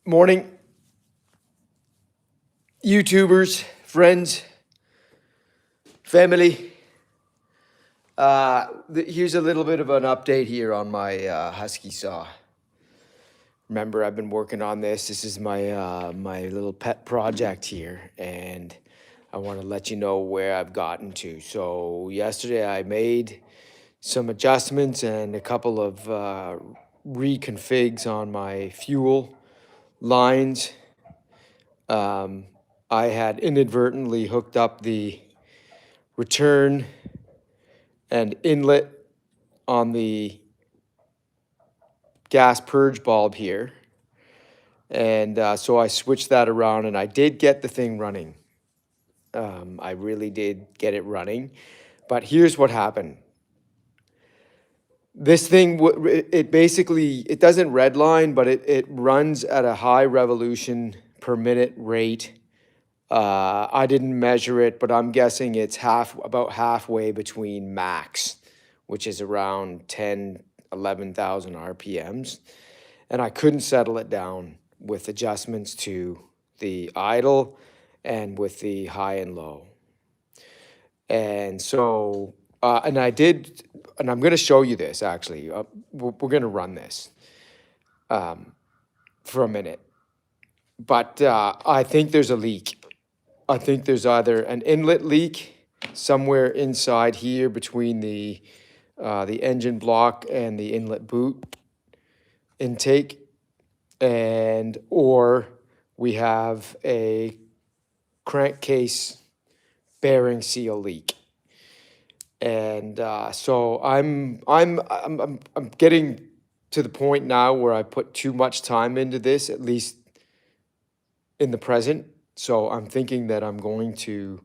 Morning, YouTubers, friends, family. Here's a little bit of an update here on my Husky saw. Remember, I've been working on this. This is my little pet project here, and I want to let you know where I've gotten to. So yesterday, I made some adjustments and a couple of reconfigs on my fuel lines. I had inadvertently hooked up the return and inlet on the gas purge bulb here. And so I switched that around and I did get the thing running. I really did get it running. But here's what happened. This thing, it basically, it doesn't redline, but it runs at a high revolution per minute rate. I didn't measure it, but I'm guessing it's about halfway between max, which is around 10, 11,000 RPMs. And I couldn't settle it down with adjustments to the idle and with the high and low. And so, and I did, and I'm going to show you this actually. We're going to run this for a minute. But I think there's a leak. I think there's either an inlet leak somewhere inside here between the engine block and the inlet boot intake, and or we have a crankcase bearing seal leak. And so I'm getting to the point now where I put too much time into this, at least in the present. So I'm thinking that I'm going to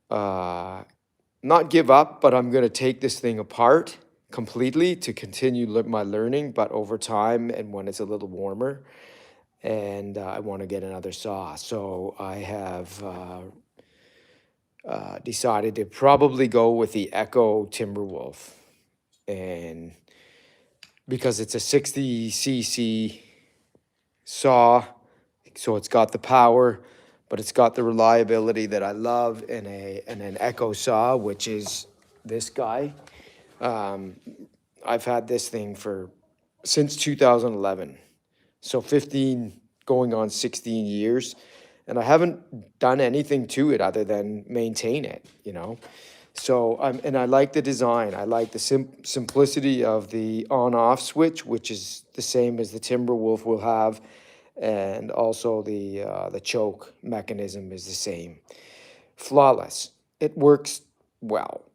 not give up, but I'm going to take this thing apart completely to continue my learning, but over time and when it's a little warmer. And I want to get another saw. So I have decided to probably go with the Echo Timberwolf. And because it's a 60cc saw, so it's got the power, but it's got the reliability that I love in an Echo saw, which is this guy. I've had this thing since 2011, so 15 going on 16 years, and I haven't done anything to it other than maintain it, So and I like the design. I like the simplicity of the on-off switch, which is the same as the Timberwolf will have. And also the choke mechanism is the same. Flawless. It works well.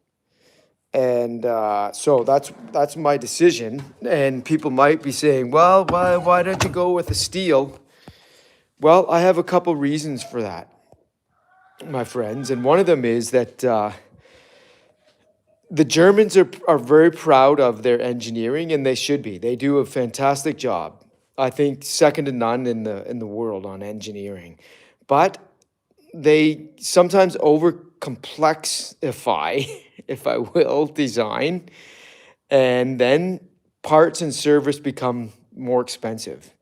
And so that's my decision. And people might be saying, well, why don't you go with a steel? Well, I have a couple reasons for that, my friends. And one of them is that the Germans are very proud of their engineering, and they should be. They do a fantastic job. I think second to none in the world on engineering. But they sometimes over complexify, if I will, design, and then parts and service become more expensive.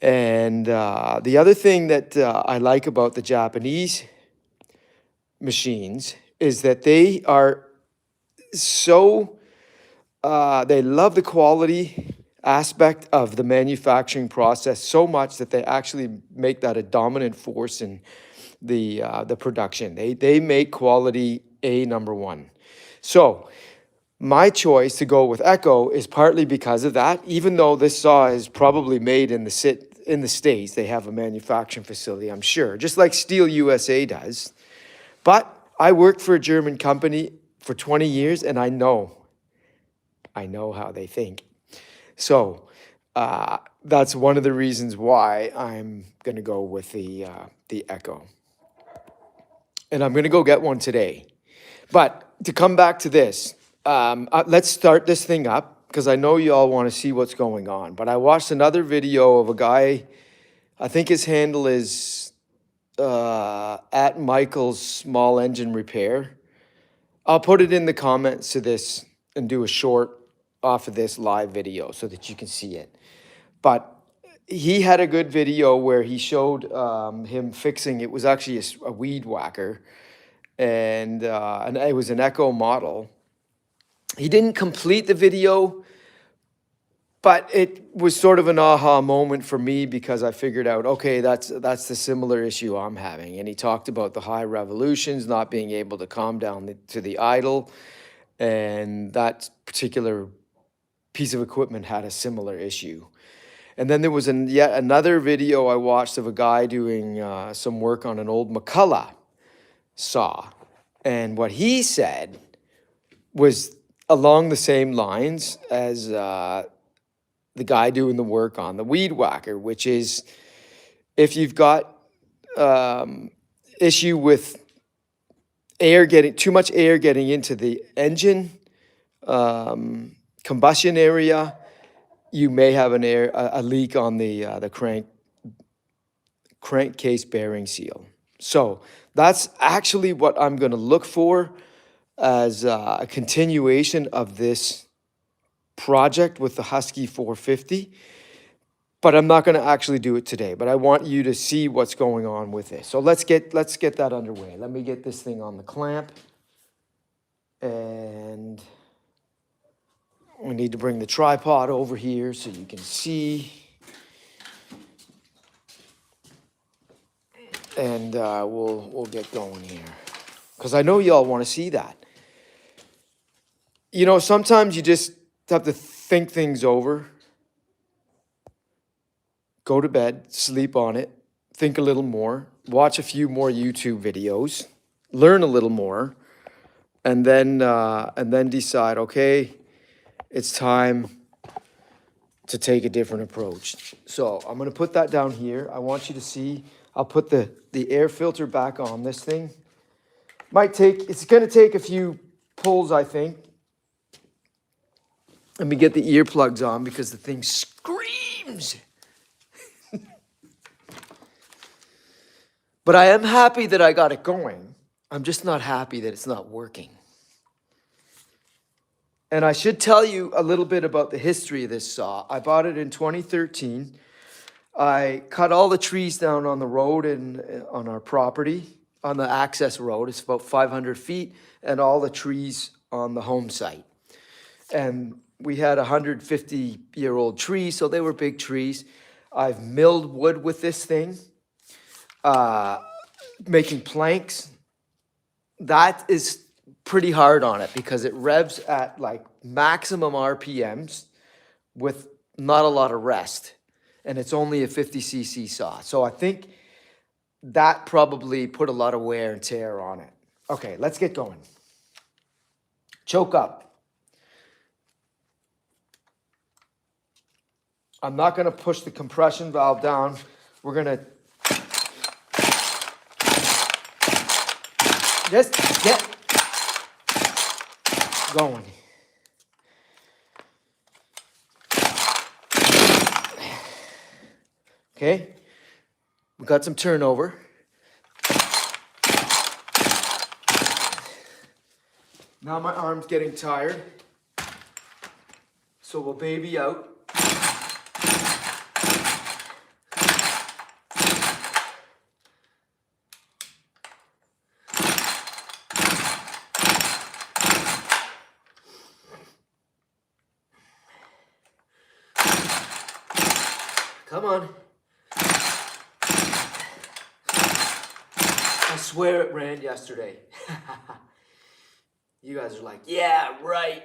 And the other thing that I like about the Japanese machines is that they are so they love the quality aspect of the manufacturing process so much that they actually make that a dominant force in the production. They make quality number one. So my choice to go with Echo is partly because of that. Even though this saw is probably made in the States, they have a manufacturing facility, I'm sure, just like Steel USA does. But I worked for a German company for 20 years, and I know how they think. So that's one of the reasons why I'm going to go with the Echo. And I'm going to go get one today. But to come back to this, let's start this thing up because I know you all want to see what's going on. But I watched another video of a guy, I think his handle is at Michael's Small Engine Repair. I'll put it in the comments to this and do a short off of this live video so that you can see it. But he had a good video where he showed him fixing. It was actually a weed whacker, and it was an Echo model. He didn't complete the video, but it was sort of an aha moment for me because I figured out, okay, that's the similar issue I'm having. And he talked about the high revolutions, not being able to calm down to the idle, and that particular piece of equipment had a similar issue. And then there was yet another video I watched of a guy doing some work on an old McCulloch saw. And what he said was along the same lines as the guy doing the work on the weed whacker, which is if you've got issue with too much air getting into the engine combustion area, you may have a leak on the crankcase bearing seal. So that's actually what I'm going to look for as a continuation of this project with the Husky 450. But I'm not going to actually do it today. But I want you to see what's going on with this. So let's get that underway. Let me get this thing on the clamp, and we need to bring the tripod over here so you can see. And we'll get going here, because I know y'all want to see that. You know, sometimes you just have to think things over. Go to bed, sleep on it, think a little more, watch a few more YouTube videos, learn a little more, and then decide, okay, it's time to take a different approach. So I'm going to put that down here. I want you to see. I'll put the air filter back on this thing. It's going to take a few pulls, I think. Let me get the earplugs on because the thing screams. But I am happy that I got it going. I'm just not happy that it's not working. And I should tell you a little bit about the history of this saw. I bought it in 2013. I cut all the trees down on the road and on our property, on the access road. It's about 500 feet, and all the trees on the home site. And we had 150-year-old trees, so they were big trees. I've milled wood with this thing, making planks. That is pretty hard on it because it revs at like maximum RPMs with not a lot of rest. And it's only a 50cc saw. So I think that probably put a lot of wear and tear on it. Okay, let's get going. Choke up. I'm not going to push the compression valve down. We're going to just get going. Okay, we got some turnover. Now my arm's getting tired, so we'll baby out. Come on. I swear it ran yesterday. You guys are like, yeah, right.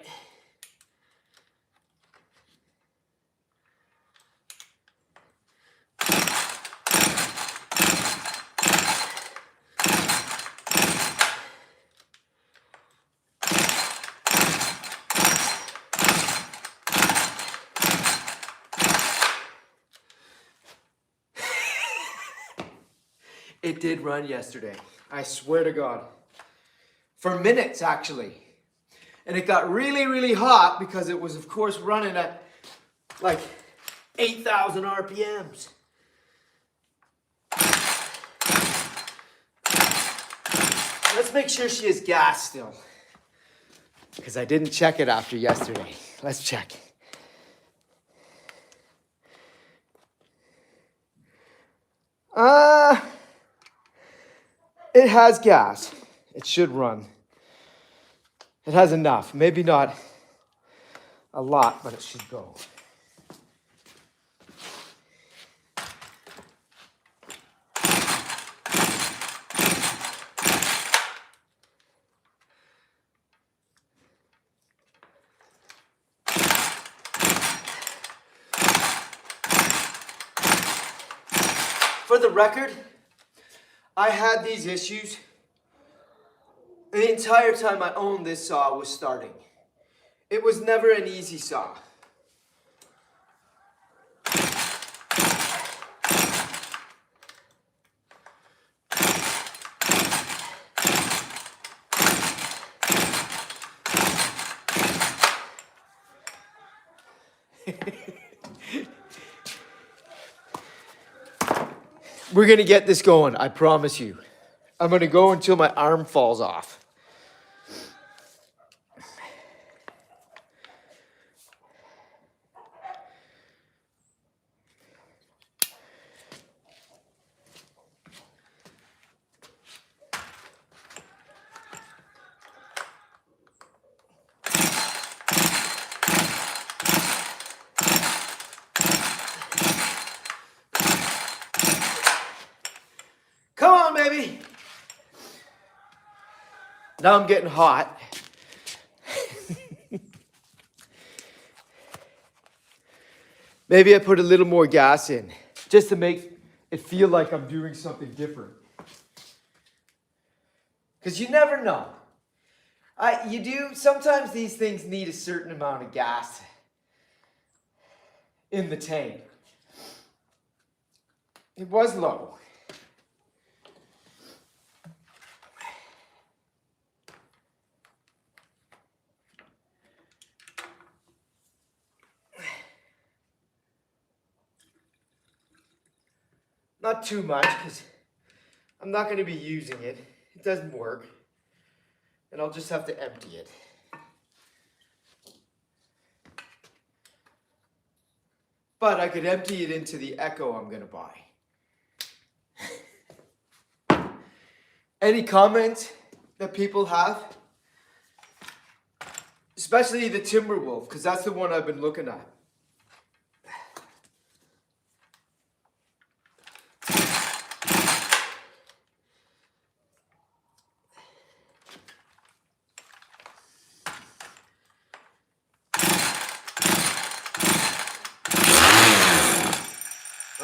It did run yesterday. I swear to God. For minutes, actually. And it got really, really hot because it was, of course, running at like 8,000 RPMs. Let's make sure she has gas still, because I didn't check it after yesterday. Let's check. Uh, it has gas. It should run. It has enough. Maybe not a lot, but it should go. For the record, I had these issues the entire time I owned this saw was starting. It was never an easy saw. We're gonna get this going, I promise you. I'm gonna go until my arm falls off. Come on, baby. Now I'm getting hot. Maybe I put a little more gas in, just to make it feel like I'm doing something different. Because you never know. Sometimes these things need a certain amount of gas in the tank. It was low. Not too much, because I'm not going to be using it. It doesn't work. And I'll just have to empty it. But I could empty it into the Echo I'm going to buy. Any comments that people have? Especially the Timberwolf, because that's the one I've been looking at.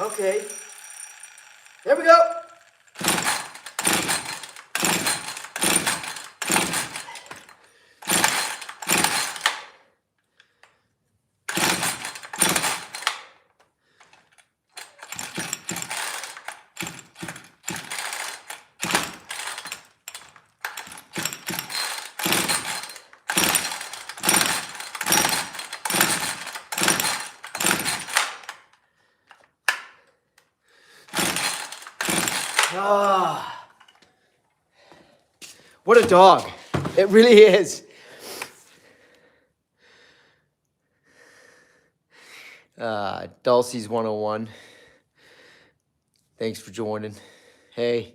Okay. There we go. Ah, what a dog. It really is. Dulcie's 101. Thanks for joining. Hey,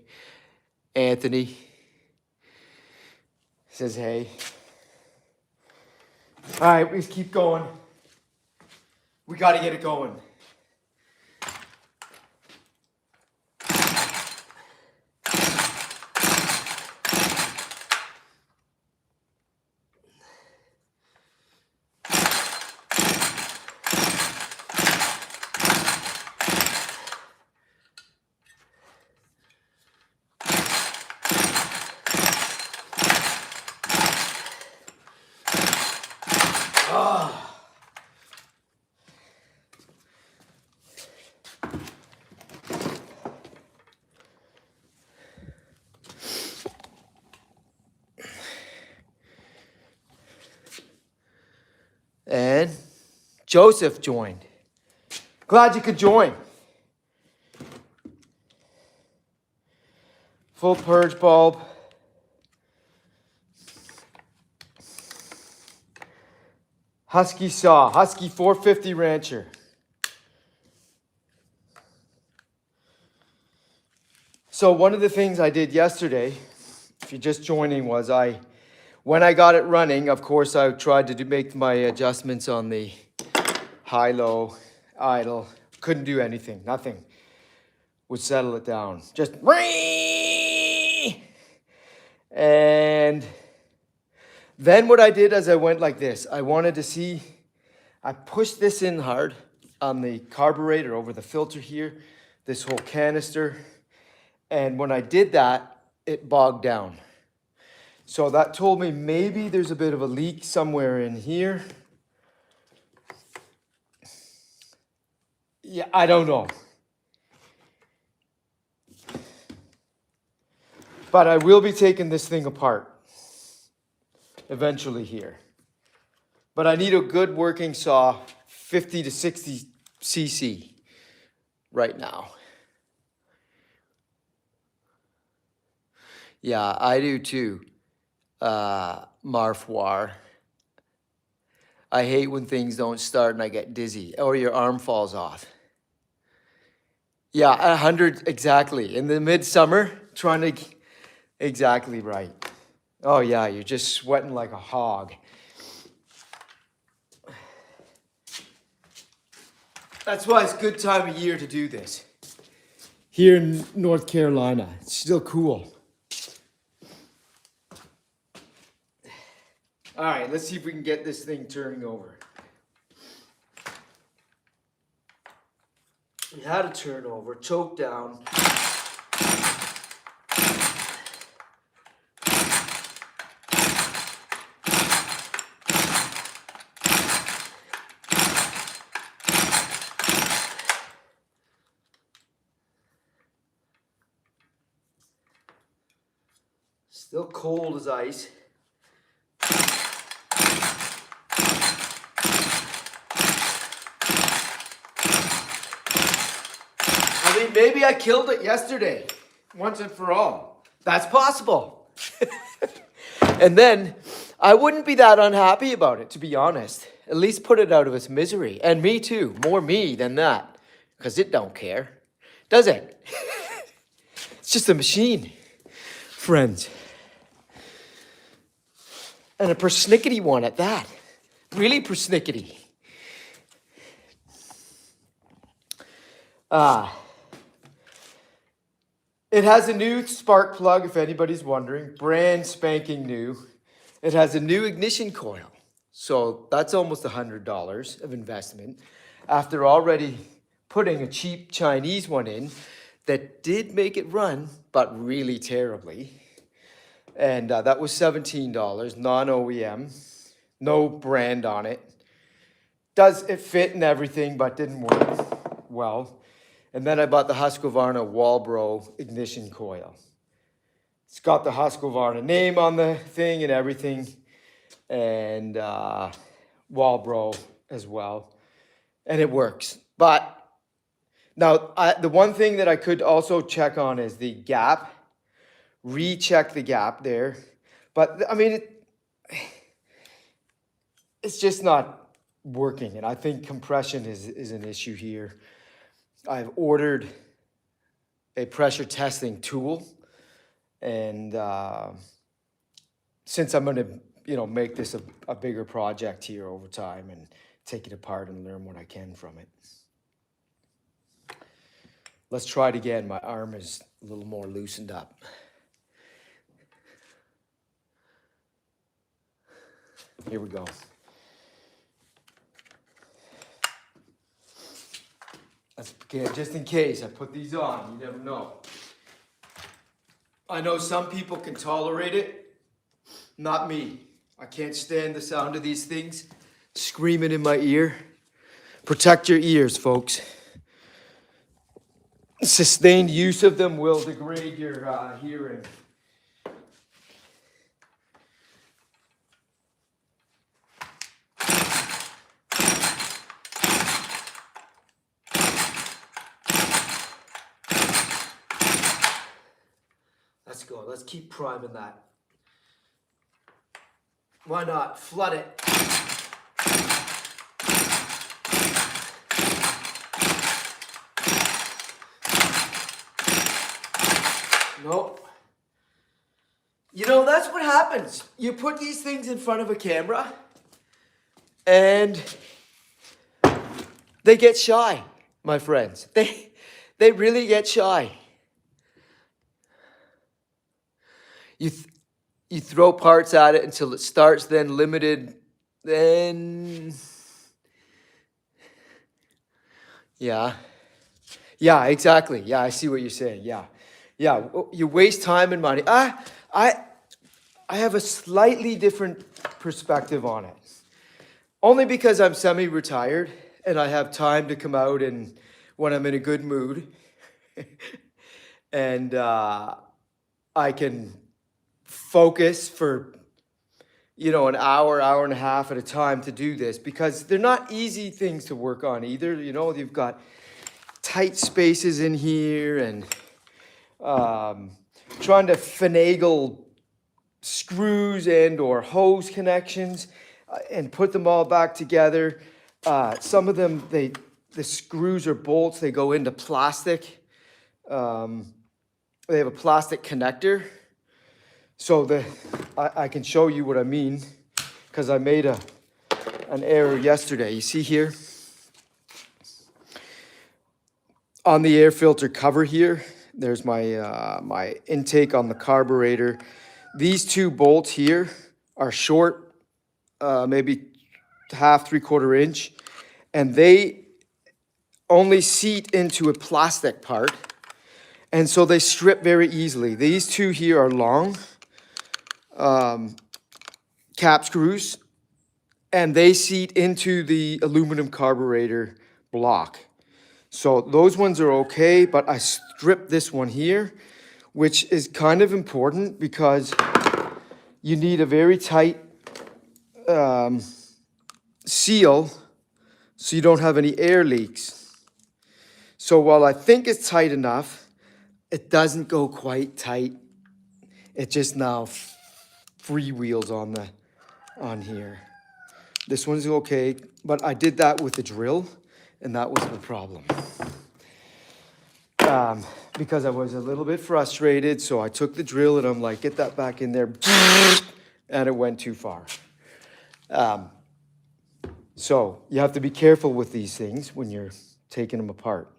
Anthony says hey. All right, let's keep going. We got to get it going. And Joseph joined. Glad you could join. Full purge bulb. Husky saw. Husky 450 Rancher. So one of the things I did yesterday, if you're just joining, was when I got it running, of course, I tried to make my adjustments on the high-low, idle. Couldn't do anything, nothing would settle it down. Just and then what I did is I went like this. I wanted to see, I pushed this in hard on the carburetor over the filter here, this whole canister. And when I did that, it bogged down. So that told me maybe there's a bit of a leak somewhere in here. Yeah, I don't know. But I will be taking this thing apart eventually here. But I need a good working saw, 50 to 60 cc right now. Yeah, I do too, Marfwar. I hate when things don't start and I get dizzy or your arm falls off. Yeah, 100, exactly. In the midsummer, trying to, exactly right. Oh yeah, you're just sweating like a hog. That's why it's a good time of year to do this. Here in North Carolina, it's still cool. All right, let's see if we can get this thing turning over. We had a turnover, choke down. Still cold as ice. I mean, maybe I killed it yesterday, once and for all. That's possible. And then I wouldn't be that unhappy about it, to be honest. At least put it out of its misery. And me too, more me than that. Because it don't care, does it? It's just a machine, friends. And a persnickety one at that. Really persnickety. It has a new spark plug, if anybody's wondering. Brand spanking new. It has a new ignition coil. So that's almost $100 of investment. After already putting a cheap Chinese one in that did make it run, but really terribly. And that was $17, non-OEM, no brand on it. Does it fit and everything, but didn't work well. And then I bought the Husqvarna Walbro ignition coil. It's got the Husqvarna name on the thing and everything, and Walbro as well, and it works. But now, the one thing that I could also check on is the gap. Recheck the gap there. But I mean, it's just not working. And I think compression is an issue here. I've ordered a pressure testing tool. And since I'm going to, make this a bigger project here over time and take it apart and learn what I can from it. Let's try it again. My arm is a little more loosened up. Here we go. Okay, just in case I put these on, you never know. I know some people can tolerate it, not me. I can't stand the sound of these things screaming in my ear. Protect your ears, folks. Sustained use of them will degrade your hearing. Let's go. Let's keep priming that. Why not? Flood it. No. You know, that's what happens. You put these things in front of a camera and they get shy, my friends. They really get shy. You throw parts at it until it starts, then limited, then yeah. Yeah, exactly. Yeah, I see what you're saying. Yeah. Yeah, you waste time and money. I have a slightly different perspective on it. Only because I'm semi-retired and I have time to come out and when I'm in a good mood and I can focus for an hour and a half at a time to do this because they're not easy things to work on either. You've got tight spaces in here and trying to finagle screws and or hose connections and put them all back together. Some of them, the screws or bolts, they go into plastic. They have a plastic connector. So I can show you what I mean because I made an error yesterday. You see here? On the air filter cover here, there's my my intake on the carburetor. These two bolts here are short, maybe half, 3/4 inch, and they only seat into a plastic part, and so they strip very easily. These two here are long cap screws, and they seat into the aluminum carburetor block. So those ones are okay, but I stripped this one here, which is kind of important because you need a very tight seal so you don't have any air leaks. So while I think it's tight enough, it doesn't go quite tight. It just now freewheels on here. This one's okay, but I did that with the drill, and that was the problem. Because I was a little bit frustrated, so I took the drill and I'm like, get that back in there, and it went too far. So you have to be careful with these things when you're taking them apart.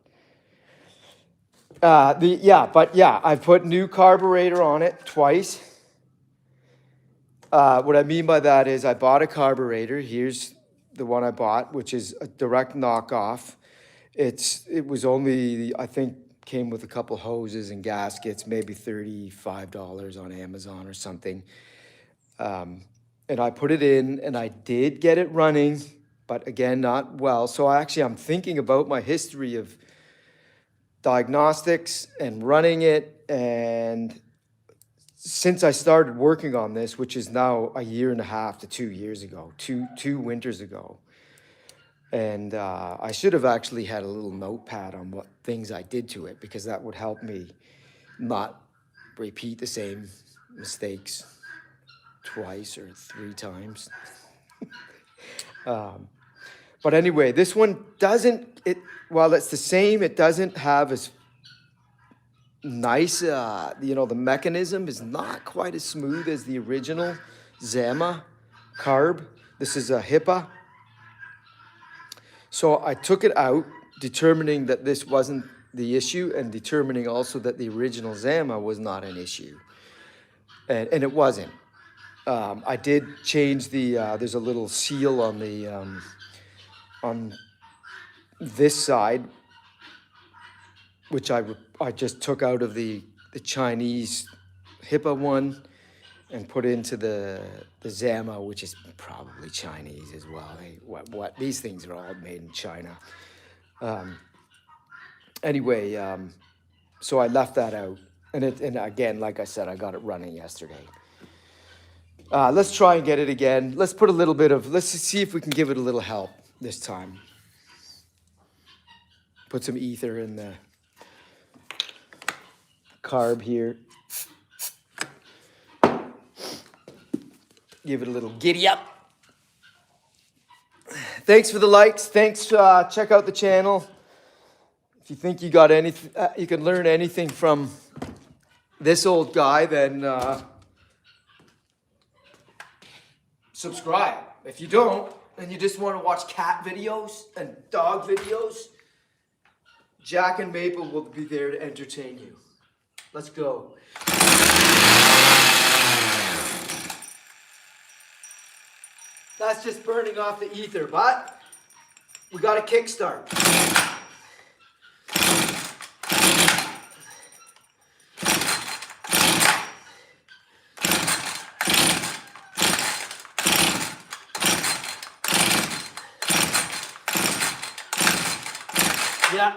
I've put new carburetor on it twice. What I mean by that is I bought a carburetor. Here's the one I bought, which is a direct knockoff. It was only, I think, came with a couple hoses and gaskets, maybe $35 on Amazon or something. And I put it in and I did get it running, but again, not well. So I'm thinking about my history of diagnostics and running it. And since I started working on this, which is now 1.5 to 2 years ago, two winters ago, and I should have actually had a little notepad on what things I did to it because that would help me not repeat the same mistakes twice or 3 times. But anyway, this one while it's the same, it doesn't have as nice, the mechanism is not quite as smooth as the original Zama carb. This is a HIPAA. So I took it out, determining that this wasn't the issue and determining also that the original Zama was not an issue. And it wasn't. I did change there's a little seal on on this side, which I just took out of the Chinese HIPAA one and put into the Zama, which is probably Chinese as well. What these things are all made in China. So I left that out, and again, like I said, I got it running yesterday. Let's try and get it again. Let's see if we can give it a little help this time. Put some ether in the carb here. Give it a little giddy up. Thanks for the likes. Thanks. Check out the channel. If you think you got anything, you can learn anything from this old guy, then subscribe. If you don't, and you just want to watch cat videos and dog videos, Jack and Maple will be there to entertain you. Let's go. That's just burning off the ether, but we got a kickstart. Yeah.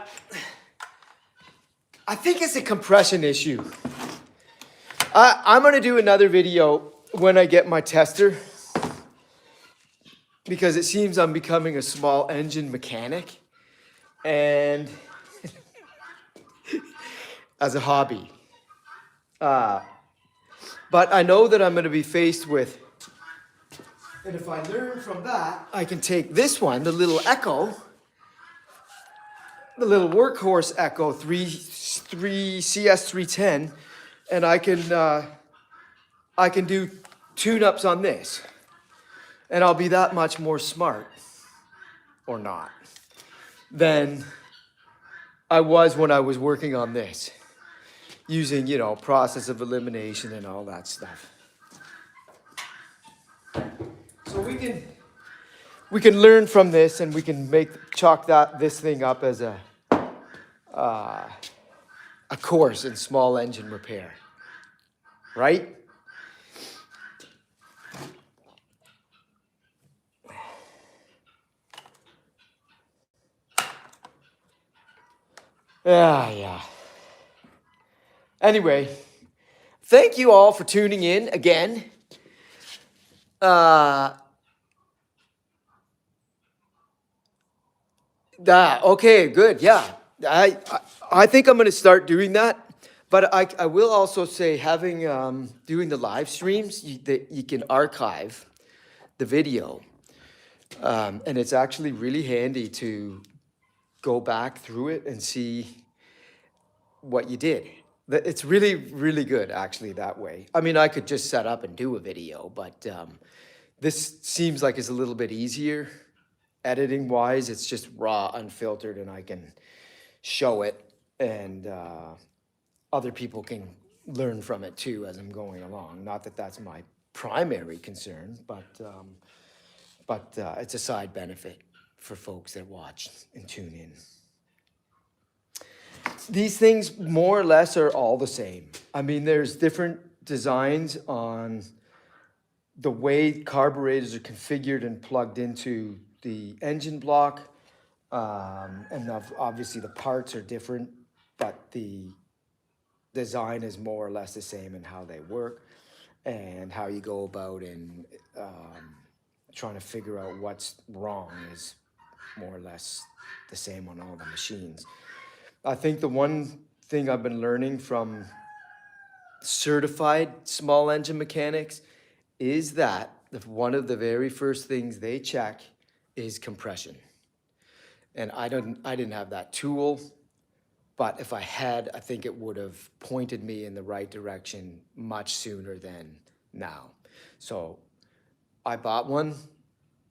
I think it's a compression issue. I'm going to do another video when I get my tester, because it seems I'm becoming a small engine mechanic and as a hobby. But I know that I'm going to be faced with, and if I learn from that, I can take this one, the little Echo, the little workhorse Echo 3 CS310, and I can do tune-ups on this, and I'll be that much more smart, or not, than I was when I was working on this, using, you know, process of elimination and all that stuff. So we can learn from this, and we can chalk this thing up as a course in small engine repair, right? Yeah. Anyway, thank you all for tuning in again. Okay, good. Yeah, I think I'm going to start doing that. But I will also say, having doing the live streams, you can archive the video, and it's actually really handy to go back through it and see what you did. It's really, really good, actually, that way. I mean, I could just set up and do a video, but this seems like it's a little bit easier. Editing-wise, it's just raw, unfiltered, and I can show it, and other people can learn from it too as I'm going along. Not that that's my primary concern, but it's a side benefit for folks that watch and tune in. These things more or less are all the same. I mean, there's different designs on the way carburetors are configured and plugged into the engine block. And obviously the parts are different, but the design is more or less the same in how they work and how you go about in trying to figure out what's wrong is more or less the same on all the machines. I think the one thing I've been learning from certified small engine mechanics is that one of the very first things they check is compression. And I didn't have that tool, but if I had, I think it would have pointed me in the right direction much sooner than now. So I bought one.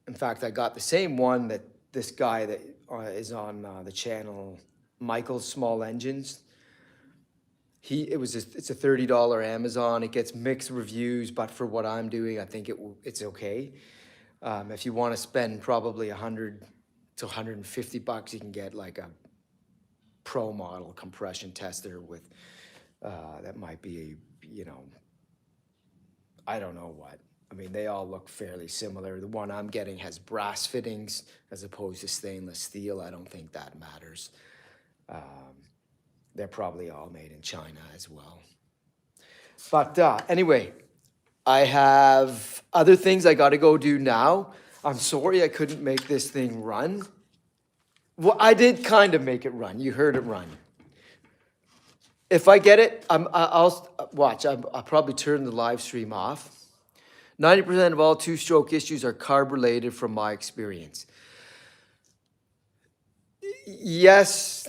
In fact, I got the same one that this guy that is on the channel, Michael's Small Engines. It's a $30 Amazon. It gets mixed reviews, but for what I'm doing, I think it's okay. If you want to spend probably $100 to $150, you can get like a pro model compression tester with that might be, you know, I don't know what. I mean, they all look fairly similar. The one I'm getting has brass fittings as opposed to stainless steel. I don't think that matters. They're probably all made in China as well. But anyway, I have other things I got to go do now. I'm sorry I couldn't make this thing run. Well, I did kind of make it run. You heard it run. If I get it, I'll watch. I'll probably turn the live stream off. 90% of all two-stroke issues are carb-related from my experience. Yes,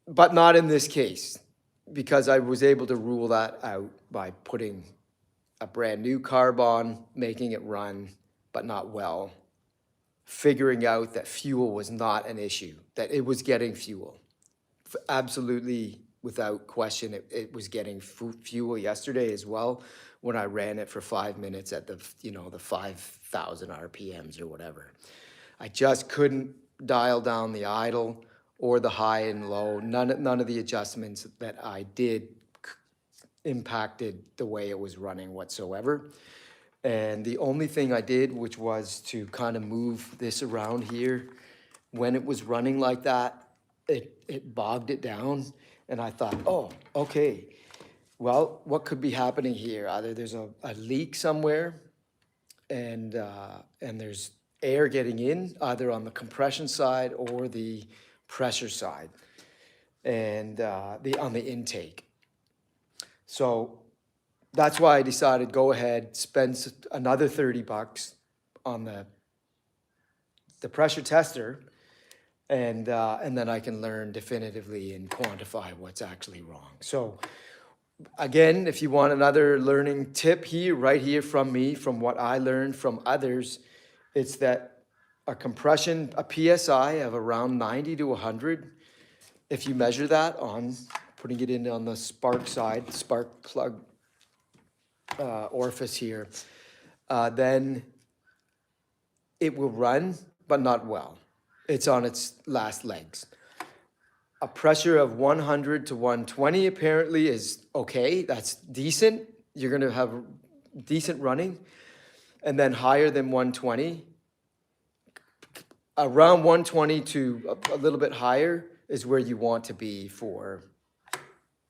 but not in this case. because I was able to rule that out by putting a brand new carb on, making it run, but not well, figuring out that fuel was not an issue, that it was getting fuel. Absolutely, without question, it was getting fuel yesterday as well when I ran it for 5 minutes at the 5,000 RPMs or whatever. I just couldn't dial down the idle or the high and low. None of the adjustments that I did impacted the way it was running whatsoever. And the only thing I did, which was to kind of move this around here, when it was running like that, it bogged it down. And I thought, oh, okay, well, what could be happening here? Either there's a leak somewhere and there's air getting in, either on the compression side or the pressure side, and on the intake. So that's why I decided go ahead, spend another $30 on the pressure tester, and then I can learn definitively and quantify what's actually wrong. So again, if you want another learning tip here, right here from me, from what I learned from others, it's that a compression, a PSI of around 90 to 100, if you measure that on putting it in on the spark side, spark plug orifice here, then it will run, but not well. It's on its last legs. A pressure of 100 to 120 apparently is okay. That's decent. You're going to have decent running. And then higher than 120, around 120 to a little bit higher is where you want to be for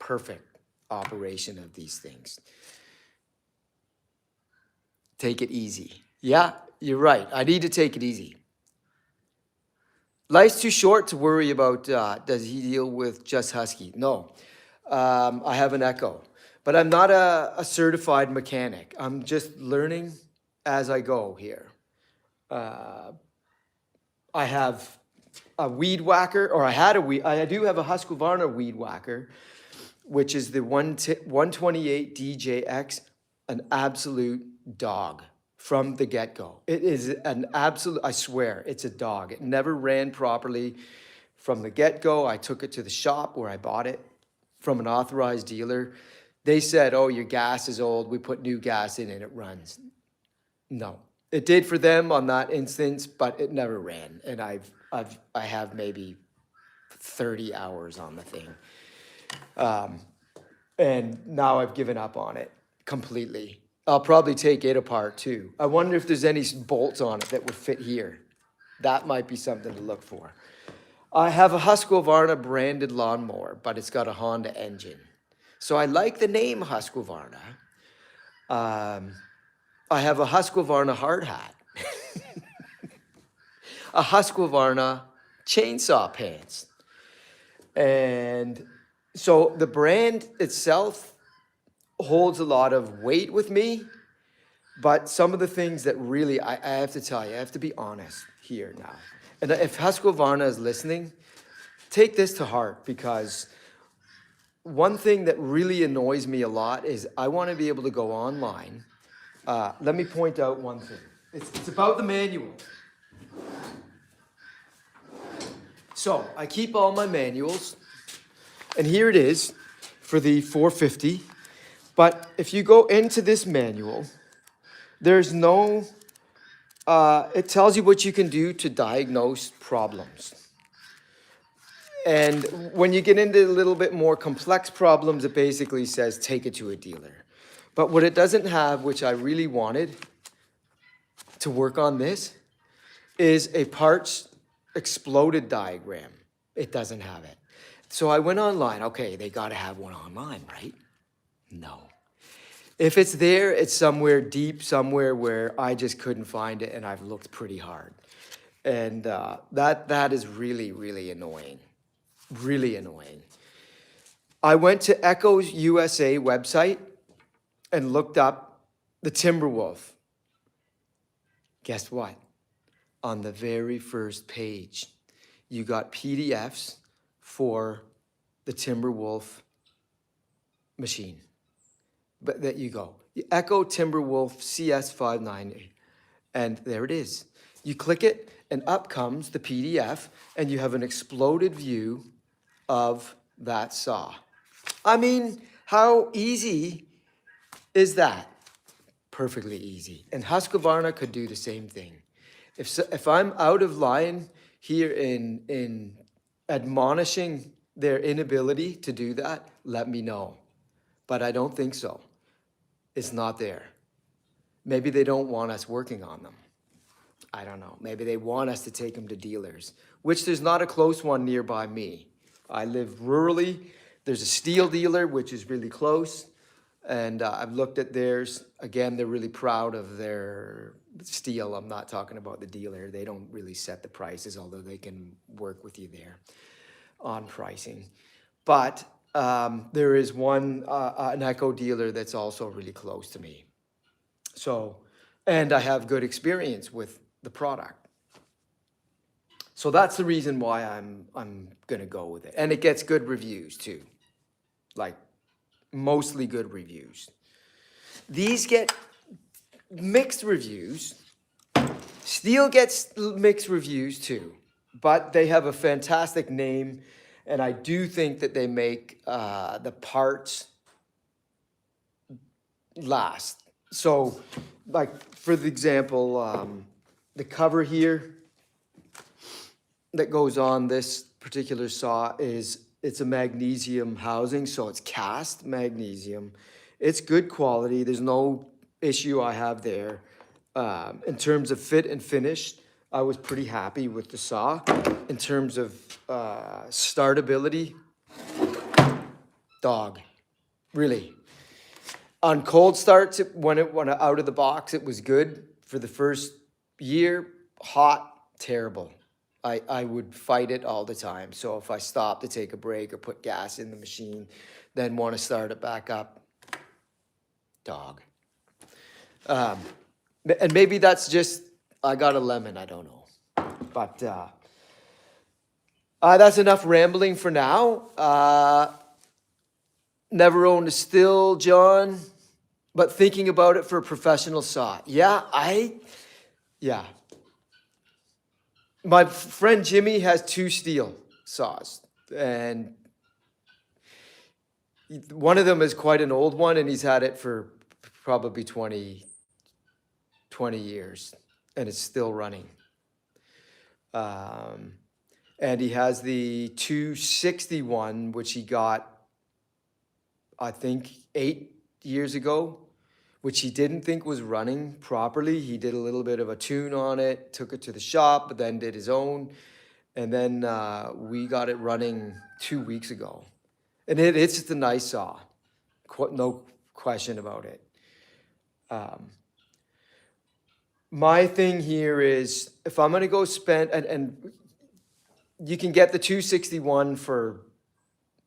perfect operation of these things. Take it easy. Yeah, you're right. I need to take it easy. Life's too short to worry about, does he deal with just Husky? No, I have an Echo, but I'm not a certified mechanic. I'm just learning as I go here. I have a weed whacker, or I do have a Husqvarna weed whacker, which is the 128 DJX, an absolute dog. From the get-go. It is an absolute, I swear, it's a dog. It never ran properly from the get-go. I took it to the shop where I bought it from an authorized dealer. They said, oh, your gas is old. We put new gas in and it runs. No, it did for them on that instance, but it never ran. And I have maybe 30 hours on the thing. And now I've given up on it completely. I'll probably take it apart too. I wonder if there's any bolts on it that would fit here. That might be something to look for. I have a Husqvarna branded lawnmower, but it's got a Honda engine. So I like the name Husqvarna. I have a Husqvarna hard hat. A Husqvarna chainsaw pants. And so the brand itself holds a lot of weight with me, but some of the things that really, I have to tell you, I have to be honest here now. And if Husqvarna is listening, take this to heart, because one thing that really annoys me a lot is I want to be able to go online. Let me point out one thing. It's about the manual. So I keep all my manuals, and here it is for the 450. But if you go into this manual, there's no, it tells you what you can do to diagnose problems. And when you get into a little bit more complex problems, it basically says take it to a dealer. But what it doesn't have, which I really wanted to work on this, is a parts exploded diagram. It doesn't have it. So I went online. Okay, they got to have one online, right? No. If it's there, it's somewhere deep, somewhere where I just couldn't find it, and I've looked pretty hard. And that is really, really annoying. Really annoying. I went to Echo's USA website and looked up the Timberwolf. Guess what? On the very first page, you got PDFs for the Timberwolf machine. But there you go. Echo Timberwolf CS590. And there it is. You click it, and up comes the PDF, and you have an exploded view of that saw. I mean, how easy is that? Perfectly easy. And Husqvarna could do the same thing. If I'm out of line here in admonishing their inability to do that, let me know. But I don't think so. It's not there. Maybe they don't want us working on them. I don't know. Maybe they want us to take them to dealers, which there's not a close one nearby me. I live rurally. There's a steel dealer, which is really close. And I've looked at theirs. Again, they're really proud of their steel. I'm not talking about the dealer. They don't really set the prices, although they can work with you there on pricing. But there is one, an Echo dealer that's also really close to me. So, and I have good experience with the product. So that's the reason why I'm gonna go with it. And it gets good reviews too. Like mostly good reviews. These get mixed reviews. Steel gets mixed reviews too, but they have a fantastic name, and I do think that they make the parts last. So, like for the example, the cover here that goes on this particular saw it's a magnesium housing, so it's cast magnesium. It's good quality. There's no issue I have there. In terms of fit and finish, I was pretty happy with the saw. In terms of startability, dog, really. On cold starts, when out of the box, it was good. For the first year, hot, terrible. I would fight it all the time. So if I stopped to take a break or put gas in the machine, then want to start it back up, dog. And maybe that's just, I got a lemon, I don't know. But that's enough rambling for now. Never owned a still, John, but thinking about it for a professional saw. Yeah. My friend Jimmy has 2 steel saws, and one of them is quite an old one, and he's had it for probably 20 years, and it's still running. And he has the 261, which he got, I think, 8 years ago, which he didn't think was running properly. He did a little bit of a tune on it, took it to the shop, but then did his own. And then we got it running 2 weeks ago. And it's just a nice saw, no question about it. My thing here is, if I'm gonna go spend, and you can get the 261 for,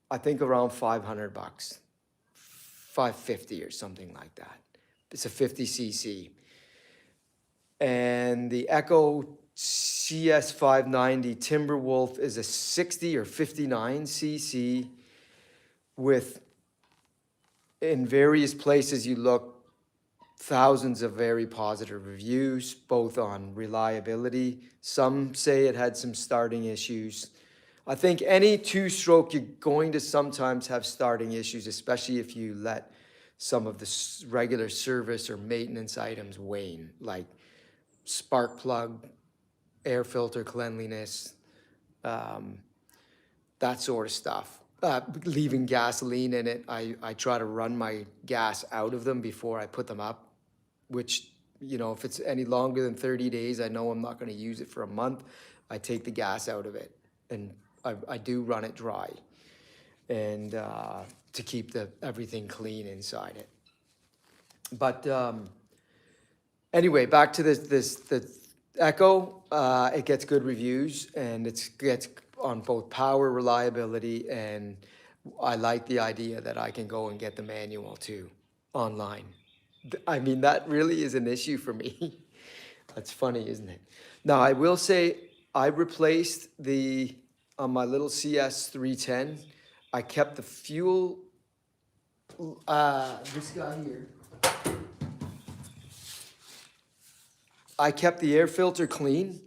I think, around $500, $550 or something like that. It's a 50cc. And the Echo CS590 Timberwolf is a 60 or 59cc with, in various places you look, thousands of very positive reviews, both on reliability. Some say it had some starting issues. I think any 2-stroke, you're going to sometimes have starting issues, especially if you let some of the regular service or maintenance items wane, like spark plug, air filter cleanliness, that sort of stuff. Leaving gasoline in it, I try to run my gas out of them before I put them up, which, you know, if it's any longer than 30 days, I know I'm not going to use it for a month. I take the gas out of it, and I do run it dry, and to keep everything clean inside it. But anyway, back to the Echo. It gets good reviews, and it gets on both power, reliability, and I like the idea that I can go and get the manual too online. I mean, that really is an issue for me. That's funny, isn't it? Now, I will say I replaced on my little CS310, I kept the fuel this guy here, I kept the air filter clean,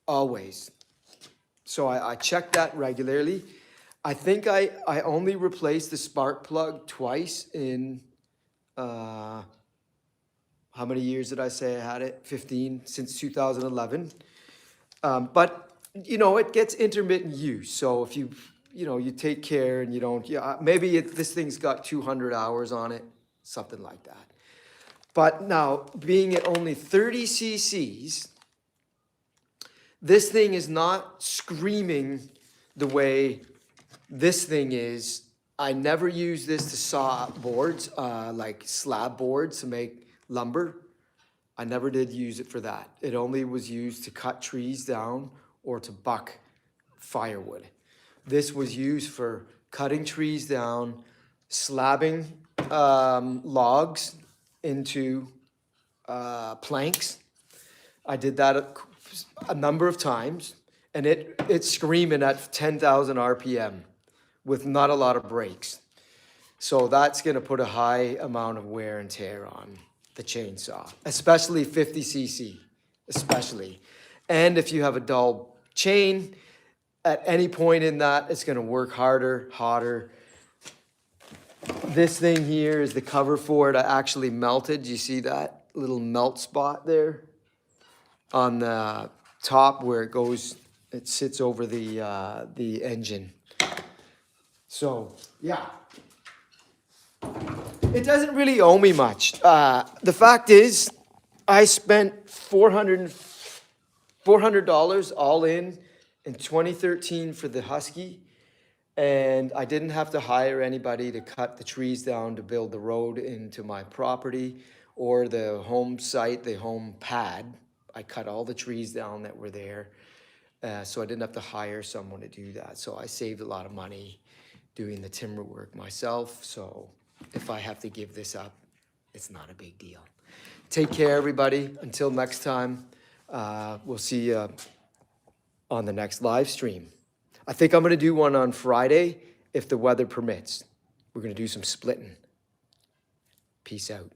always. So I check that regularly. I think I only replaced the spark plug twice in, how many years did I say I had it? 15, since 2011. But, you know, it gets intermittent use. So if you take care and you don't, yeah, maybe this thing's got 200 hours on it, something like that. But now, being at only 30 cc's, this thing is not screaming the way this thing is. I never use this to saw boards, like slab boards to make lumber. I never did use it for that. It only was used to cut trees down or to buck firewood. This was used for cutting trees down, slabbing logs into planks. I did that a number of times, and it's screaming at 10,000 RPM with not a lot of brakes. So that's gonna put a high amount of wear and tear on the chainsaw, especially 50 cc, especially. And if you have a dull chain, at any point in that, it's gonna work harder, hotter. This thing here is the cover for it. I actually melted. You see that little melt spot there on the top where it goes, it sits over the engine. So, yeah. It doesn't really owe me much. The fact is, I spent $400 all in 2013 for the Husky, and I didn't have to hire anybody to cut the trees down to build the road into my property or the home site, the home pad. I cut all the trees down that were there, so I didn't have to hire someone to do that. So I saved a lot of money doing the timber work myself. So if I have to give this up, it's not a big deal. Take care, everybody. Until next time, we'll see you on the next live stream. I think I'm going to do one on Friday if the weather permits. We're going to do some splitting. Peace out.